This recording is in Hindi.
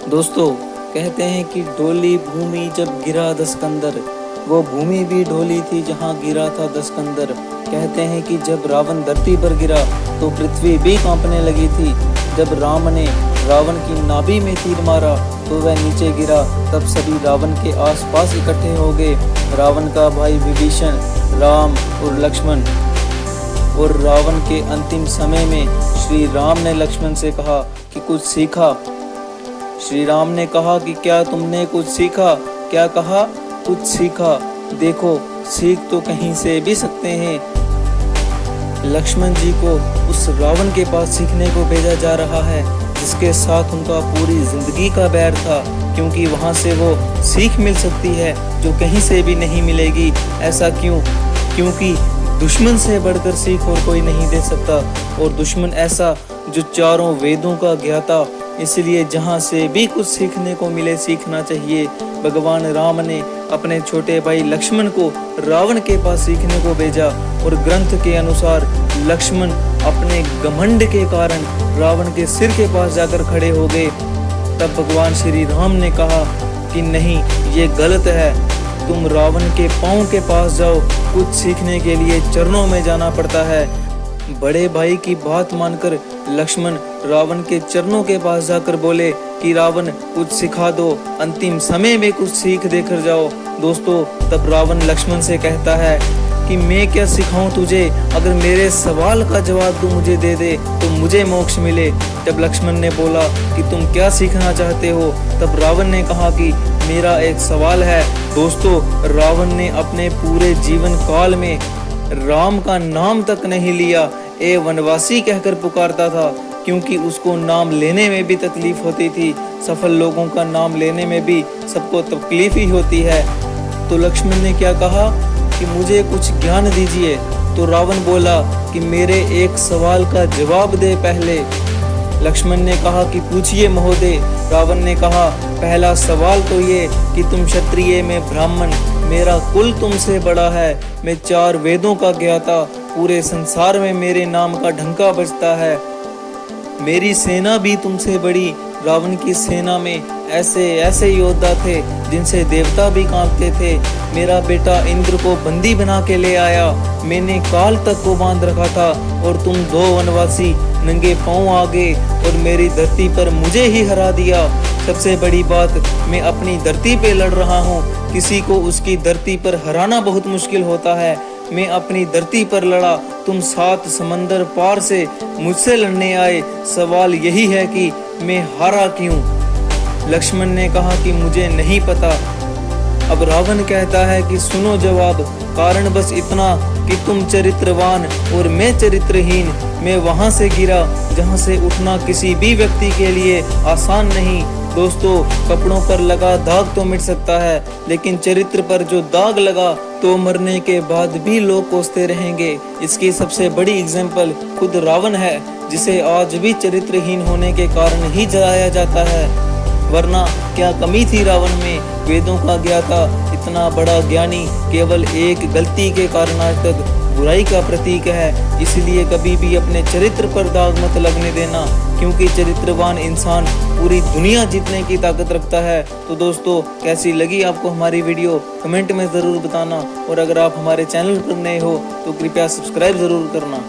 दोस्तों, कहते हैं कि डोली भूमि जब गिरा दस्कंदर, वो भूमि भी डोली थी जहाँ गिरा था दस्कंदर। कहते हैं कि जब रावण धरती पर गिरा तो पृथ्वी भी कांपने लगी थी। जब राम ने रावण की नाभि में तीर मारा तो वह नीचे गिरा। तब सभी रावण के आसपास इकट्ठे हो गए। रावण का भाई विभीषण, राम और लक्ष्मण। और रावण के अंतिम समय में श्री राम ने लक्ष्मण से कहा कि कुछ सीखा। श्री राम ने कहा कि क्या तुमने कुछ सीखा? क्या कहा? कुछ सीखा। देखो, सीख तो कहीं से भी सकते हैं। लक्ष्मण जी को उस रावण के पास सीखने को भेजा जा रहा है जिसके साथ उनका पूरी जिंदगी का बैर था, क्योंकि वहां से वो सीख मिल सकती है जो कहीं से भी नहीं मिलेगी। ऐसा क्यों? क्योंकि दुश्मन से बढ़कर सीख और कोई नहीं दे सकता, और दुश्मन ऐसा जो चारों वेदों का ज्ञाता। इसलिए जहाँ से भी कुछ सीखने को मिले सीखना चाहिए। भगवान राम ने अपने छोटे भाई लक्ष्मण को रावण के पास सीखने को भेजा, और ग्रंथ के अनुसार लक्ष्मण अपने घमंड के कारण रावण के सिर के पास जाकर खड़े हो गए। तब भगवान श्री राम ने कहा कि नहीं, ये गलत है। तुम रावण के पांव के पास जाओ। कुछ सीखने के लिए चरणों में जाना पड़ता है। बड़े भाई की बात मानकर लक्ष्मण रावण के चरणों के पास जाकर बोले कि रावण, कुछ सिखा दो, अंतिम समय में कुछ सीख देकर जाओ। दोस्तों, तब रावण लक्ष्मण से कहता है कि मैं क्या सिखाऊं तुझे? अगर मेरे सवाल का जवाब तू मुझे दे दे तो मुझे मोक्ष मिले। जब लक्ष्मण ने बोला कि तुम क्या सीखना चाहते हो, तब रावण ने कहा कि मेरा एक सवाल है। दोस्तों, रावण ने अपने पूरे जीवन काल में राम का नाम तक नहीं लिया। ए वनवासी कहकर पुकारता था, क्योंकि उसको नाम लेने में भी तकलीफ होती थी। सफल लोगों का नाम लेने में भी सबको तकलीफ ही होती है। तो लक्ष्मण ने क्या कहा कि मुझे कुछ ज्ञान दीजिए। तो रावण बोला कि मेरे एक सवाल का जवाब दे पहले। लक्ष्मण ने कहा कि पूछिए महोदय। रावण ने कहा, पहला सवाल तो ये कि तुम क्षत्रिय में ब्राह्मण, मेरा कुल तुमसे बड़ा है, मैं 4 वेदों का ज्ञाता, पूरे संसार में मेरे नाम का ढंका बजता है। मेरी सेना भी तुमसे बड़ी। रावण की सेना में ऐसे ऐसे योद्धा थे जिनसे देवता भी कांपते थे। मेरा बेटा इंद्र को बंदी बना के ले आया, मैंने काल तक को बांध रखा था, और तुम 2 वनवासी नंगे पांव आ गए और मेरी धरती पर मुझे ही हरा दिया। सबसे बड़ी बात, मैं अपनी धरती पे लड़ रहा हूँ। किसी को उसकी धरती पर हराना बहुत मुश्किल होता है। मैं अपनी धरती पर लड़ा, तुम 7 समंदर पार से मुझसे लड़ने आए। सवाल यही है कि मैं हारा क्यों? लक्ष्मण ने कहा कि मुझे नहीं पता। अब रावण कहता है कि सुनो जवाब। कारण बस इतना कि तुम चरित्रवान और मैं चरित्रहीन। मैं वहां से गिरा जहां से उठना किसी भी व्यक्ति के लिए आसान नहीं। दोस्तों, कपड़ों पर लगा दाग तो मिट सकता है, लेकिन चरित्र पर जो दाग लगा तो मरने के बाद भी लोग कोसते रहेंगे। इसकी सबसे बड़ी एग्जाम्पल खुद रावण है, जिसे आज भी चरित्रहीन होने के कारण ही जलाया जाता है। वरना क्या कमी थी रावण में? वेदों का ज्ञाता, इतना बड़ा ज्ञानी, केवल एक गलती के कारण आज तक बुराई का प्रतीक है। इसलिए कभी भी अपने चरित्र पर दाग मत लगने देना, क्योंकि चरित्रवान इंसान पूरी दुनिया जीतने की ताकत रखता है। तो दोस्तों, कैसी लगी आपको हमारी वीडियो? कमेंट में ज़रूर बताना, और अगर आप हमारे चैनल पर नए हो तो कृपया सब्सक्राइब ज़रूर करना।